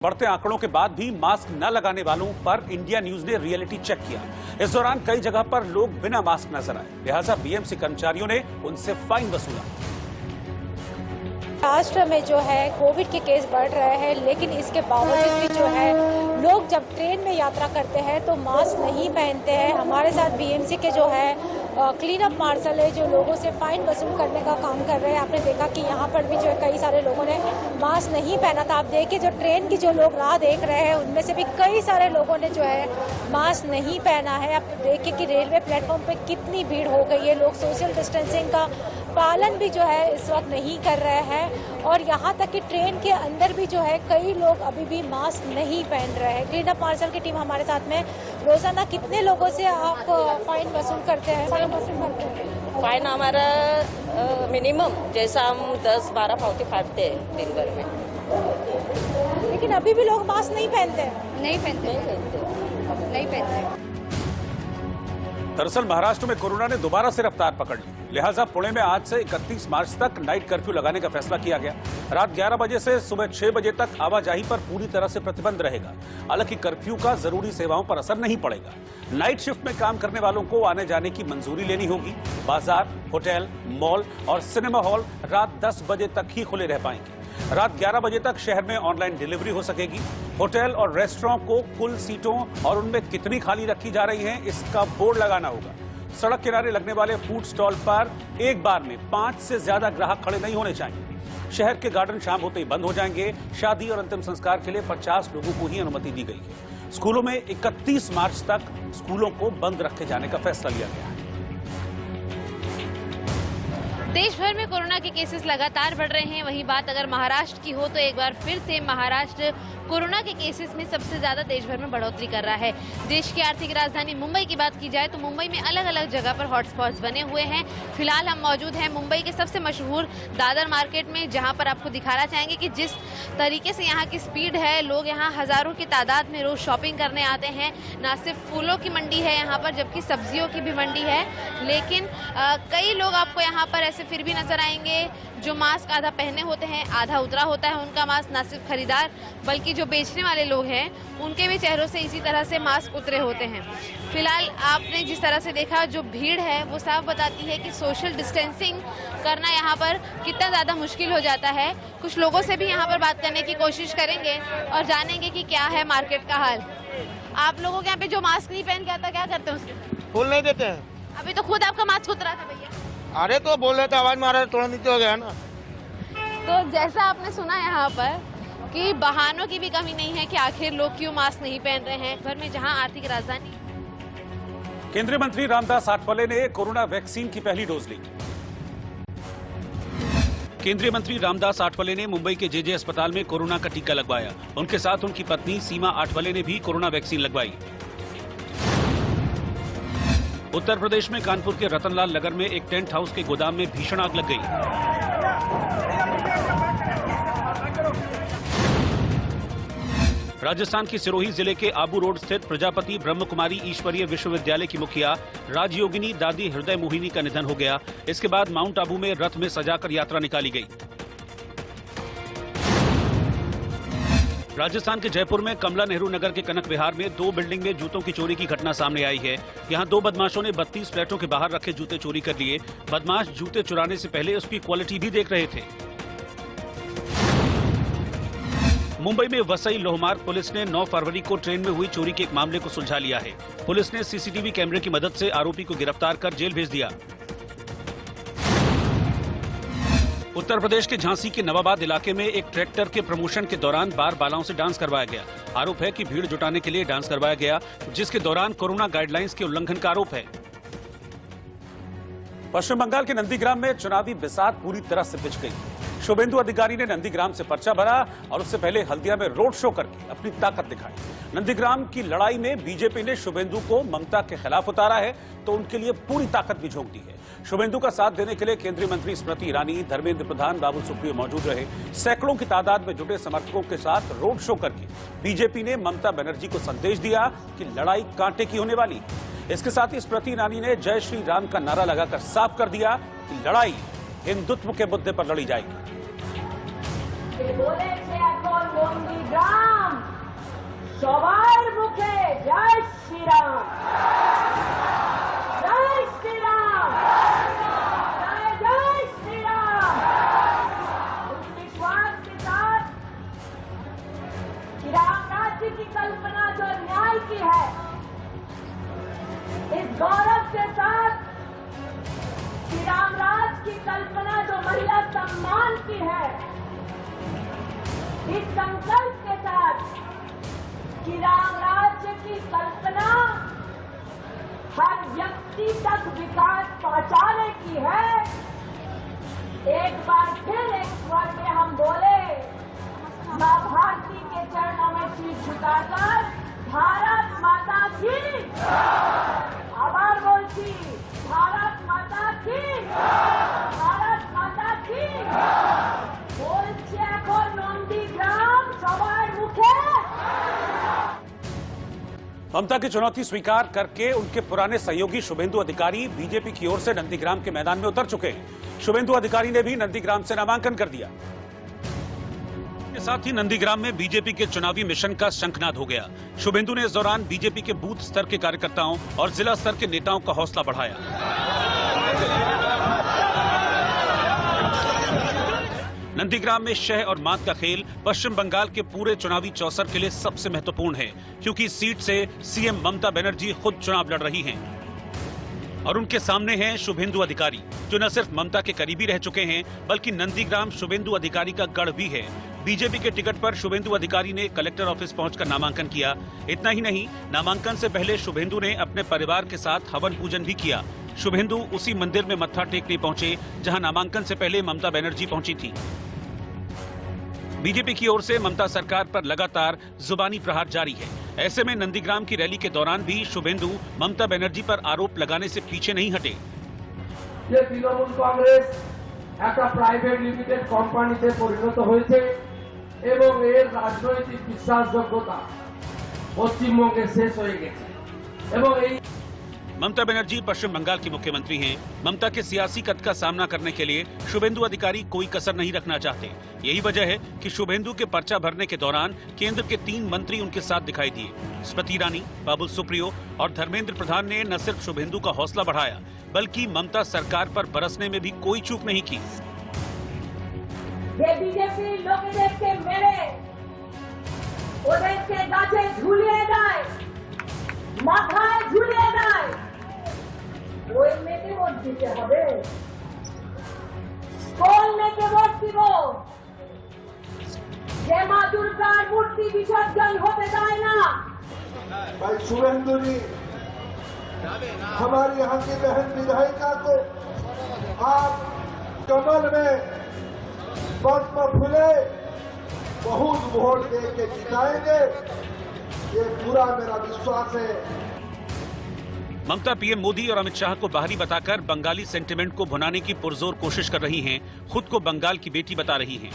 बढ़ते आंकड़ों के बाद भी मास्क न लगाने वालों पर इंडिया न्यूज ने रियलिटी चेक किया। इस दौरान कई जगह पर लोग बिना मास्क नजर आए, लिहाजा बीएमसी कर्मचारियों ने उनसे फाइन वसूला। महाराष्ट्र में जो है कोविड के केस बढ़ रहे हैं, लेकिन इसके बावजूद भी जो है लोग जब ट्रेन में यात्रा करते हैं तो मास्क नहीं पहनते हैं। हमारे साथ बीएमसी के जो है क्लीन अप मार्शल है जो लोगों से फाइन वसूल करने का काम कर रहे हैं। आपने देखा कि यहाँ पर भी जो है कई सारे लोगों ने मास्क नहीं पहना था। आप देखिए जो ट्रेन की जो लोग राह देख रहे हैं उनमें से भी कई सारे लोगों ने जो है मास्क नहीं पहना है। आप देखिए कि रेलवे प्लेटफॉर्म पे कितनी भीड़ हो गई है। लोग सोशल डिस्टेंसिंग का पालन भी जो है इस वक्त नहीं कर रहे हैं और यहाँ तक कि ट्रेन के अंदर भी जो है कई लोग अभी भी मास्क नहीं पहन रहे हैं। क्लीन अप मार्शल की टीम हमारे साथ में। रोजाना कितने लोगों से आप फाइन वसूल करते हैं? फाइन हमारा मिनिमम जैसा हम 10-12 पावती फाड़ते हैं दिन भर में। लेकिन अभी भी लोग मास्क नहीं पहनते। नहीं पहनते। दरअसल महाराष्ट्र में कोरोना ने दोबारा से रफ्तार पकड़ ली, लिहाजा पुणे में आज से 31 मार्च तक नाइट कर्फ्यू लगाने का फैसला किया गया। रात 11 बजे से सुबह 6 बजे तक आवाजाही पर पूरी तरह से प्रतिबंध रहेगा। हालांकि कर्फ्यू का जरूरी सेवाओं पर असर नहीं पड़ेगा। नाइट शिफ्ट में काम करने वालों को आने जाने की मंजूरी लेनी होगी। बाजार, होटल, मॉल और सिनेमा हॉल रात 10 बजे तक ही खुले रह पाएंगे। रात 11 बजे तक शहर में ऑनलाइन डिलीवरी हो सकेगी। होटल और रेस्टोरेंट को कुल सीटों और उनमें कितनी खाली रखी जा रही हैं इसका बोर्ड लगाना होगा। सड़क किनारे लगने वाले फूड स्टॉल पर एक बार में 5 से ज्यादा ग्राहक खड़े नहीं होने चाहिए। शहर के गार्डन शाम होते ही बंद हो जाएंगे। शादी और अंतिम संस्कार के लिए 50 लोगों को ही अनुमति दी गई है। स्कूलों में 31 मार्च तक स्कूलों को बंद रखे जाने का फैसला लिया गया है। देश भर में कोरोना के केसेस लगातार बढ़ रहे हैं। वहीं बात अगर महाराष्ट्र की हो तो एक बार फिर से महाराष्ट्र कोरोना के केसेस में सबसे ज्यादा देश भर में बढ़ोतरी कर रहा है। देश की आर्थिक राजधानी मुंबई की बात की जाए तो मुंबई में अलग अलग जगह पर हॉटस्पॉट्स बने हुए हैं। फिलहाल हम मौजूद हैं मुंबई के सबसे मशहूर दादर मार्केट में, जहां पर आपको दिखाना चाहेंगे कि जिस तरीके से यहाँ की स्पीड है, लोग यहाँ हजारों की तादाद में रोज शॉपिंग करने आते हैं। न सिर्फ फूलों की मंडी है यहाँ पर, जबकि सब्जियों की भी मंडी है। लेकिन कई लोग आपको यहाँ पर ऐसे फिर भी नजर आएंगे जो मास्क आधा पहने होते हैं, आधा उतरा होता है उनका मास्क। न सिर्फ खरीदार बल्कि जो बेचने वाले लोग हैं उनके भी चेहरों से इसी तरह से मास्क उतरे होते हैं। फिलहाल आपने जिस तरह से देखा, जो भीड़ है वो साफ बताती है कि सोशल डिस्टेंसिंग करना यहाँ पर कितना ज़्यादा मुश्किल हो जाता है। कुछ लोगों से भी यहाँ पर बात करने की कोशिश करेंगे और जानेंगे कि क्या है मार्केट का हाल। आप लोगों के यहाँ पे जो मास्क नहीं पहन के आता, क्या करते हैं उसके? फूल नहीं देते हैं। अभी तो खुद आपका मास्क उतरा था भैया। अरे तो बोल रहे थे, आवाज मारा थोड़ा नीचे हो गया ना। तो जैसा आपने सुना यहाँ पर कि बहानों की भी कमी नहीं है कि आखिर लोग क्यों मास्क नहीं पहन रहे हैं। भर में जहाँ आर्थिक राजधानी। केंद्रीय मंत्री रामदास आठवले ने कोरोना वैक्सीन की पहली डोज ली। केंद्रीय मंत्री रामदास आठवले ने मुंबई के जेजे अस्पताल में कोरोना का टीका लगवाया। उनके साथ उनकी पत्नी सीमा आठवले ने भी कोरोना वैक्सीन लगवाई। उत्तर प्रदेश में कानपुर के रतनलाल नगर में एक टेंट हाउस के गोदाम में भीषण आग लग गई। राजस्थान की सिरोही जिले के आबू रोड स्थित प्रजापति ब्रह्म कुमारी ईश्वरीय विश्वविद्यालय की मुखिया राजयोगिनी दादी हृदय मोहिनी का निधन हो गया। इसके बाद माउंट आबू में रथ में सजाकर यात्रा निकाली गई। राजस्थान के जयपुर में कमला नेहरू नगर के कनक विहार में 2 बिल्डिंग में जूतों की चोरी की घटना सामने आई है। यहां 2 बदमाशों ने 32 फ्लैटों के बाहर रखे जूते चोरी कर लिए। बदमाश जूते चुराने से पहले उसकी क्वालिटी भी देख रहे थे। मुंबई में वसई लोहमार्ग पुलिस ने 9 फरवरी को ट्रेन में हुई चोरी के एक मामले को सुलझा लिया है। पुलिस ने सीसीटीवी कैमरे की मदद से आरोपी को गिरफ्तार कर जेल भेज दिया। उत्तर प्रदेश के झांसी के नवाबाद इलाके में एक ट्रैक्टर के प्रमोशन के दौरान बार बालाओं से डांस करवाया गया। आरोप है कि भीड़ जुटाने के लिए डांस करवाया गया, जिसके दौरान कोरोना गाइडलाइंस के उल्लंघन का आरोप है। पश्चिम बंगाल के नंदीग्राम में चुनावी बिसात पूरी तरह से बिछ गई। शुभेंदु अधिकारी ने नंदीग्राम से पर्चा भरा और उससे पहले हल्दिया में रोड शो करके अपनी ताकत दिखाई। नंदीग्राम की लड़ाई में बीजेपी ने शुभेंदु को ममता के खिलाफ उतारा है तो उनके लिए पूरी ताकत भी झोंक दी है। शुभेंदु का साथ देने के लिए केंद्रीय मंत्री स्मृति ईरानी, धर्मेंद्र प्रधान, बाबुल सुप्रियो मौजूद रहे। सैकड़ों की तादाद में जुटे समर्थकों के साथ रोड शो करके बीजेपी ने ममता बनर्जी को संदेश दिया कि लड़ाई कांटे की होने वाली है। इसके साथ ही स्मृति ईरानी ने जय श्री राम का नारा लगाकर साफ कर दिया कि लड़ाई हिंदुत्व के मुद्दे पर लड़ी जाएगी। बोले थे अकोल मोंडी ग्राम সবার মুখে জয় শ্রীরাম, জয় श्रीराम, जय जय श्रीराम। उस विश्वास के साथ कि राम राज्य की कल्पना जो न्याय की है, इस गौरव के साथ कि राम राज की कल्पना जो महिला सम्मान की है, इस संकल्प के साथ कि राम राज्य की कल्पना हर व्यक्ति तक विकास पहुंचाने की है, एक बार फिर एक स्वर में हम बोले, मां भारती के चरणों में शीश झुकाकर भारत माता की, आभार बोलती भारत माता की, भारत माता की। बोलছে এখন নন্দীগ্রাম সবার মুখে। ममता की चुनौती स्वीकार करके उनके पुराने सहयोगी शुभेंदु अधिकारी बीजेपी की ओर से नंदीग्राम के मैदान में उतर चुके हैं। शुभेंदु अधिकारी ने भी नंदीग्राम से नामांकन कर दिया। इसके साथ ही नंदीग्राम में बीजेपी के चुनावी मिशन का शंखनाद हो गया। शुभेंदु ने इस दौरान बीजेपी के बूथ स्तर के कार्यकर्ताओं और जिला स्तर के नेताओं का हौसला बढ़ाया। नंदीग्राम में शह और मात का खेल पश्चिम बंगाल के पूरे चुनावी चौसर के लिए सबसे महत्वपूर्ण है, क्योंकि इस सीट से सीएम ममता बनर्जी खुद चुनाव लड़ रही हैं और उनके सामने हैं शुभेंदु अधिकारी, जो न सिर्फ ममता के करीबी रह चुके हैं बल्कि नंदीग्राम शुभेंदु अधिकारी का गढ़ भी है। बीजेपी के टिकट पर शुभेंदु अधिकारी ने कलेक्टर ऑफिस पहुंचकर नामांकन किया। इतना ही नहीं, नामांकन से पहले शुभेंदु ने अपने परिवार के साथ हवन पूजन भी किया। शुभेंदु उसी मंदिर में मत्था टेकने पहुंचे जहां नामांकन से पहले ममता बनर्जी पहुंची थी। बीजेपी की ओर से ममता सरकार पर लगातार जुबानी प्रहार जारी है। ऐसे में नंदीग्राम की रैली के दौरान भी शुभेंदु ममता बनर्जी पर आरोप लगाने से पीछे नहीं हटे। ये तृणमूल कांग्रेस একটা প্রাইভেট লিমিটেড কোম্পানিতে পরিণত হয়েছে এবং এর রাজনৈতিক বিশ্বাসযোগ্যতা পশ্চিমবঙ্গে শেষ হয়ে গেছে এবং এই ममता बनर्जी पश्चिम बंगाल की मुख्यमंत्री हैं। ममता के सियासी कद का सामना करने के लिए शुभेंदु अधिकारी कोई कसर नहीं रखना चाहते। यही वजह है कि शुभेंदु के पर्चा भरने के दौरान केंद्र के 3 मंत्री उनके साथ दिखाई दिए। स्मृति ईरानी, बाबुल सुप्रियो और धर्मेंद्र प्रधान ने न सिर्फ शुभेंदु का हौसला बढ़ाया बल्कि ममता सरकार पर बरसने में भी कोई चूक नहीं की। बीजेपी लोकेदेরকে মেরে ওদেরকে গাছে ঝুলিয়ে দেয়, মাথায় ঝুলিয়ে দেয়, ওই মেয়েকে ভোট দিতে হবে। কোন মেয়েকে ভোট দিব যে মা দুর্গার মূর্তি বিসর্জন হতে দেয় না? भाई शुभेंदु जी, हमारी यहाँ की बहन विधायिका को आप कमल में पद्म फूले बहुत वोट दे के जिताएंगे, ये पूरा मेरा विश्वास है। ममता पीएम मोदी और अमित शाह को बाहरी बताकर बंगाली सेंटिमेंट को भुनाने की पुरजोर कोशिश कर रही हैं, खुद को बंगाल की बेटी बता रही हैं।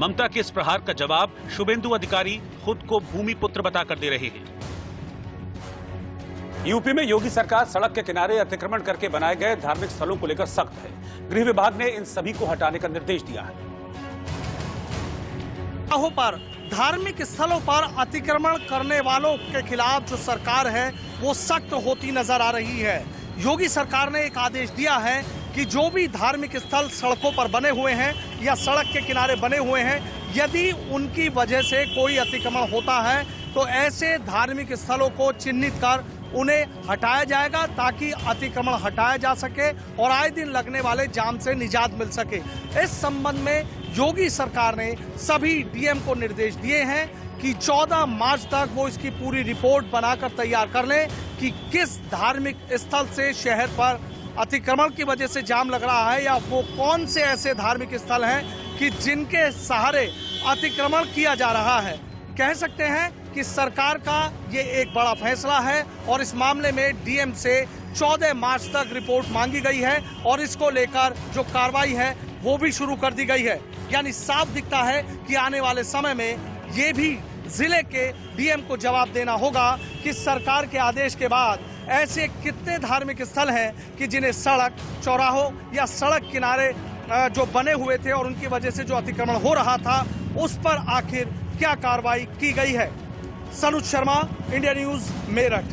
ममता के इस प्रहार का जवाब शुभेंदु अधिकारी खुद को भूमिपुत्र बताकर दे रहे हैं। यूपी में योगी सरकार सड़क के किनारे अतिक्रमण करके बनाए गए धार्मिक स्थलों को लेकर सख्त है। गृह विभाग ने इन सभी को हटाने का निर्देश दिया है। पर धार्मिक स्थलों पर अतिक्रमण करने वालों के खिलाफ जो सरकार है वो सख्त होती नजर आ रही है। योगी सरकार ने एक आदेश दिया है कि जो भी धार्मिक स्थल सड़कों पर बने हुए हैं या सड़क के किनारे बने हुए हैं, यदि उनकी वजह से कोई अतिक्रमण होता है तो ऐसे धार्मिक स्थलों को चिन्हित कर उन्हें हटाया जाएगा ताकि अतिक्रमण हटाया जा सके और आए दिन लगने वाले जाम से निजात मिल सके। इस संबंध में योगी सरकार ने सभी डीएम को निर्देश दिए हैं कि 14 मार्च तक वो इसकी पूरी रिपोर्ट बनाकर तैयार कर लें कि किस धार्मिक स्थल से शहर पर अतिक्रमण की वजह से जाम लग रहा है या वो कौन से ऐसे धार्मिक स्थल हैं कि जिनके सहारे अतिक्रमण किया जा रहा है। कह सकते हैं कि सरकार का ये एक बड़ा फैसला है और इस मामले में डीएम से 14 मार्च तक रिपोर्ट मांगी गई है और इसको लेकर जो कार्रवाई है वो भी शुरू कर दी गई है। यानी साफ दिखता है कि आने वाले समय में ये भी जिले के डीएम को जवाब देना होगा कि सरकार के आदेश के बाद ऐसे कितने धार्मिक स्थल हैं कि जिन्हें सड़क, चौराहों या सड़क किनारे जो बने हुए थे और उनकी वजह से जो अतिक्रमण हो रहा था उस पर आखिर क्या कार्रवाई की गई है। Sanuj Sharma, India news, Meerut.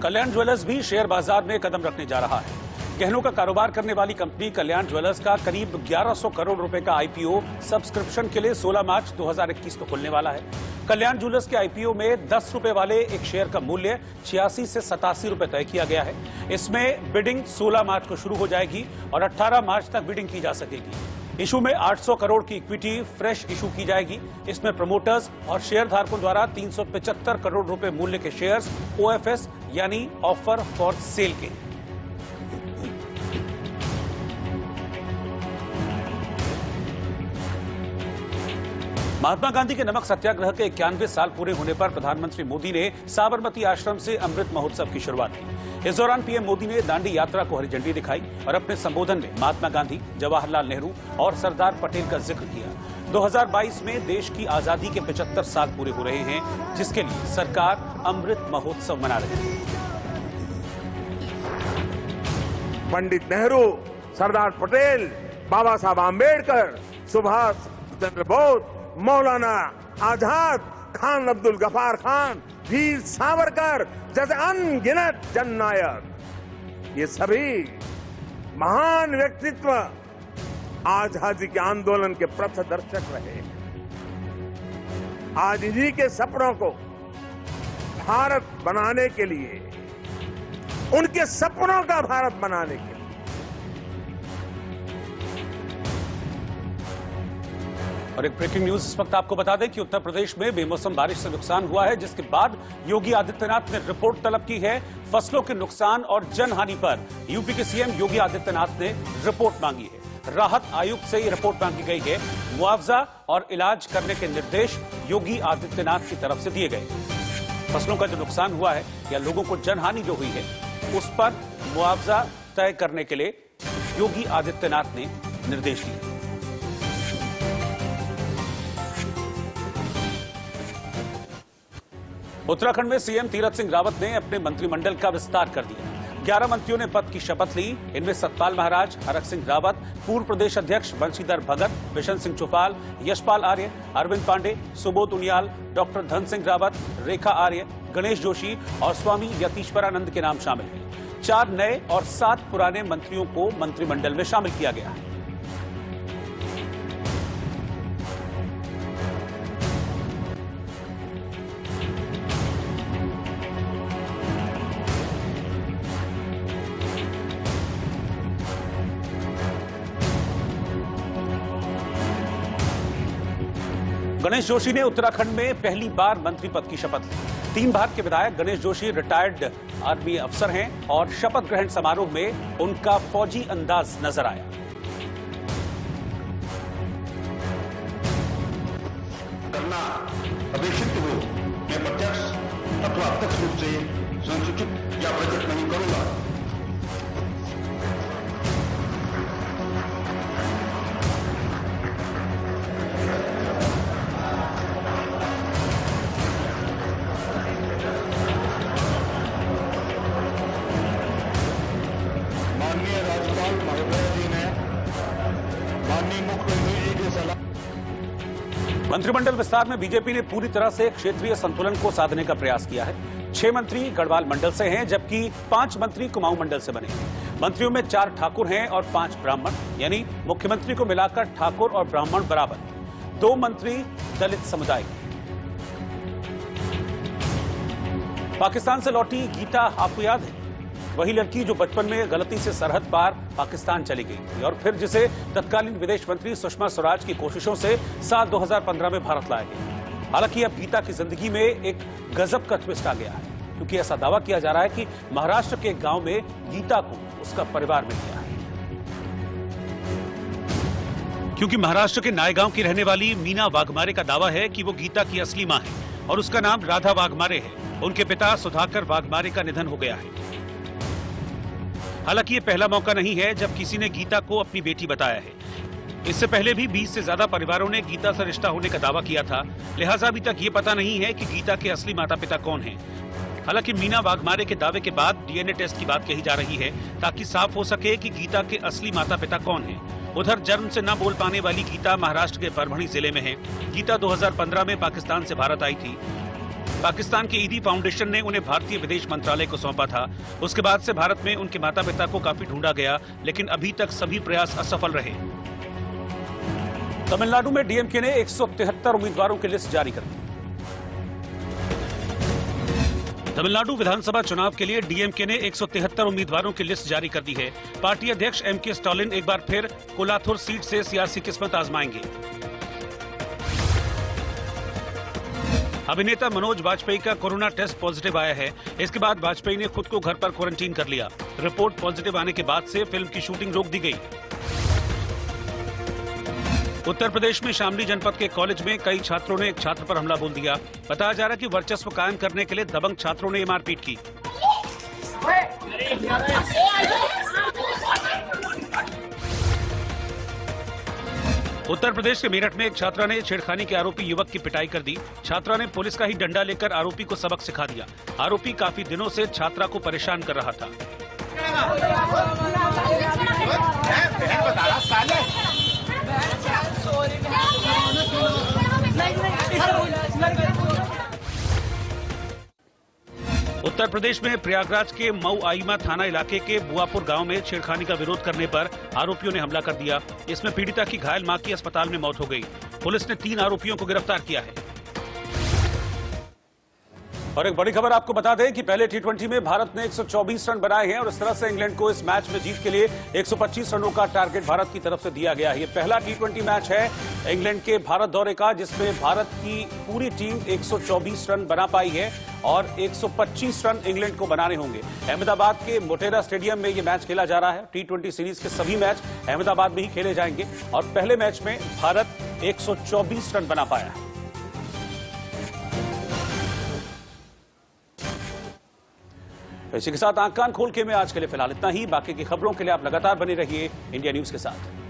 कल्याण ज्वेलर्स भी शेयर बाजार में कदम रखने जा रहा है। गहनों का कारोबार करने वाली कंपनी कल्याण ज्वेलर्स का करीब 1100 करोड़ रुपए का आईपीओ सब्सक्रिप्शन के लिए 16 मार्च 2021 को खुलने वाला है। कल्याण ज्वेलर्स के आईपीओ में 10 रुपए वाले एक शेयर का मूल्य 86 से 87 रुपए तय किया गया है। इसमें बिडिंग 16 मार्च को शुरू हो जाएगी और 18 मार्च तक बिडिंग की जा सकेगी। इशू में 800 करोड़ की इक्विटी फ्रेश इशू की जाएगी। इसमें प्रमोटर्स और शेयरधारकों द्वारा 375 करोड़ रुपए मूल्य के शेयर्स ओएफएस यानी ऑफर फॉर सेल के। महात्मा गांधी के नमक सत्याग्रह के 91 साल पूरे होने पर प्रधानमंत्री मोदी ने साबरमती आश्रम से अमृत महोत्सव की शुरुआत की। इस दौरान पीएम मोदी ने दांडी यात्रा को हरी झंडी दिखाई और अपने संबोधन में महात्मा गांधी, जवाहरलाल नेहरू और सरदार पटेल का जिक्र किया। 2022 में देश की आजादी के 75 साल पूरे हो रहे हैं, जिसके लिए सरकार अमृत महोत्सव मना रही है। पंडित नेहरू, सरदार पटेल, बाबा साहब आम्बेडकर, सुभाष चंद्र बोस, मौलाना आजाद, खान अब्दुल गफार खान, वीर सावरकर जैसे अनगिनत जननायक, ये सभी महान व्यक्तित्व आजादी के आंदोलन के पथदर्शक रहे। आज इन्हीं के सपनों को भारत बनाने के लिए, उनके सपनों का भारत बनाने के लिए और एक ब्रेकिंग न्यूज इस वक्त आपको बता दें कि उत्तर प्रदेश में बेमौसम बारिश से नुकसान हुआ है, जिसके बाद योगी आदित्यनाथ ने रिपोर्ट तलब की है। फसलों के नुकसान और जनहानि पर यूपी के सीएम योगी आदित्यनाथ ने रिपोर्ट मांगी है। राहत आयुक्त से ये रिपोर्ट मांगी गई है। मुआवजा और इलाज करने के निर्देश योगी आदित्यनाथ की तरफ से दिए गए। फसलों का जो नुकसान हुआ है या लोगों को जनहानि जो हुई है, उस पर मुआवजा तय करने के लिए योगी आदित्यनाथ ने निर्देश दिए। उत्तराखंड में सीएम तीरथ सिंह रावत ने अपने मंत्रिमंडल का विस्तार कर दिया। 11 मंत्रियों ने पद की शपथ ली। इनमें सतपाल महाराज, हरक सिंह रावत, पूर्व प्रदेश अध्यक्ष बंशीधर भगत, बिशन सिंह चौपाल, यशपाल आर्य, अरविंद पांडे, सुबोध उनियाल, डॉक्टर धन सिंह रावत, रेखा आर्य, गणेश जोशी और स्वामी यतीश्वरानंद के नाम शामिल हैं। 4 नए और 7 पुराने मंत्रियों को मंत्रिमंडल में शामिल किया गया है। गणेश जोशी ने उत्तराखंड में पहली बार मंत्री पद की शपथ ली। 3 बार के विधायक गणेश जोशी रिटायर्ड आर्मी अफसर हैं और शपथ ग्रहण समारोह में उनका फौजी अंदाज नजर आया। करना अपेक्षित हो, मैं प्रत्यक्ष अथवा अप्रत्यक्ष रूप से संसूचित या प्रकट नहीं करूंगा। मंत्रिमंडल विस्तार में बीजेपी ने पूरी तरह से क्षेत्रीय संतुलन को साधने का प्रयास किया है। 6 मंत्री गढ़वाल मंडल से हैं, जबकि 5 मंत्री कुमाऊं मंडल से बने। मंत्रियों में 4 ठाकुर हैं और 5 ब्राह्मण, यानी मुख्यमंत्री को मिलाकर ठाकुर और ब्राह्मण बराबर। 2 मंत्री दलित समुदाय के। पाकिस्तान से लौटी गीता आपको याद है? वही लड़की जो बचपन में गलती से सरहद पार पाकिस्तान चली गई थी और फिर जिसे तत्कालीन विदेश मंत्री सुषमा स्वराज की कोशिशों से साल 2015 में भारत लाया गया। हालांकि अब गीता की जिंदगी में एक गजब का ट्विस्ट आ गया है, क्योंकि ऐसा दावा किया जा रहा है कि महाराष्ट्र के गांव में गीता को उसका परिवार मिल गया है। क्योंकि महाराष्ट्र के नायगांव की रहने वाली मीना वाघमारे का दावा है कि वो गीता की असली मां है और उसका नाम राधा वाघमारे है। उनके पिता सुधाकर वाघमारे का निधन हो गया है। हालांकि ये पहला मौका नहीं है जब किसी ने गीता को अपनी बेटी बताया है। इससे पहले भी 20 से ज्यादा परिवारों ने गीता से रिश्ता होने का दावा किया था। लिहाजा अभी तक ये पता नहीं है कि गीता के असली माता पिता कौन हैं। हालांकि मीना वाघमारे के दावे के बाद डीएनए टेस्ट की बात कही जा रही है, ताकि साफ हो सके कि गीता के असली माता पिता कौन हैं। उधर जन्म से न बोल पाने वाली गीता महाराष्ट्र के परभणी जिले में है। गीता 2015 में पाकिस्तान से भारत आई थी। पाकिस्तान के ईदी फाउंडेशन ने उन्हें भारतीय विदेश मंत्रालय को सौंपा था। उसके बाद से भारत में उनके माता पिता को काफी ढूंढा गया, लेकिन अभी तक सभी प्रयास असफल रहे। तमिलनाडु में डीएमके ने 173 उम्मीदवारों की लिस्ट जारी कर दी। तमिलनाडु विधानसभा चुनाव के लिए डीएमके ने 173 उम्मीदवारों की लिस्ट जारी कर दी है। पार्टी अध्यक्ष एमके स्टालिन एक बार फिर कोलाथुर सीट से सियासी किस्मत आजमाएंगे। अभिनेता मनोज वाजपेयी का कोरोना टेस्ट पॉजिटिव आया है। इसके बाद वाजपेयी ने खुद को घर पर क्वारंटीन कर लिया। रिपोर्ट पॉजिटिव आने के बाद से फिल्म की शूटिंग रोक दी गई। उत्तर प्रदेश में शामली जनपद के कॉलेज में कई छात्रों ने एक छात्र पर हमला बोल दिया। बताया जा रहा है कि वर्चस्व कायम करने के लिए दबंग छात्रों ने मारपीट की। उत्तर प्रदेश के मेरठ में एक छात्रा ने छेड़खानी के आरोपी युवक की पिटाई कर दी। छात्रा ने पुलिस का ही डंडा लेकर आरोपी को सबक सिखा दिया। आरोपी काफी दिनों से छात्रा को परेशान कर रहा था। उत्तर प्रदेश में प्रयागराज के मऊ आइमा थाना इलाके के बुआपुर गांव में छेड़खानी का विरोध करने पर आरोपियों ने हमला कर दिया। इसमें पीड़िता की घायल मां की अस्पताल में मौत हो गई। पुलिस ने 3 आरोपियों को गिरफ्तार किया है। और एक बड़ी खबर आपको बता दें कि पहले टी20 में भारत ने 124 रन बनाए हैं और इस तरह से इंग्लैंड को इस मैच में जीत के लिए 125 रनों का टारगेट भारत की तरफ से दिया गया है। ये पहला टी20 मैच है इंग्लैंड के भारत दौरे का जिसमें भारत की पूरी टीम 124 रन बना पाई है और 125 रन इंग्लैंड को बनाने होंगे। अहमदाबाद के मोटेरा स्टेडियम में ये मैच खेला जा रहा है। टी20 सीरीज के सभी मैच अहमदाबाद में ही खेले जाएंगे और पहले मैच में भारत 124 रन बना पाया है। इसी के साथ आंख कान खोल के मैं आज के लिए फिलहाल इतना ही। बाकी की खबरों के लिए आप लगातार बने रहिए इंडिया न्यूज के साथ।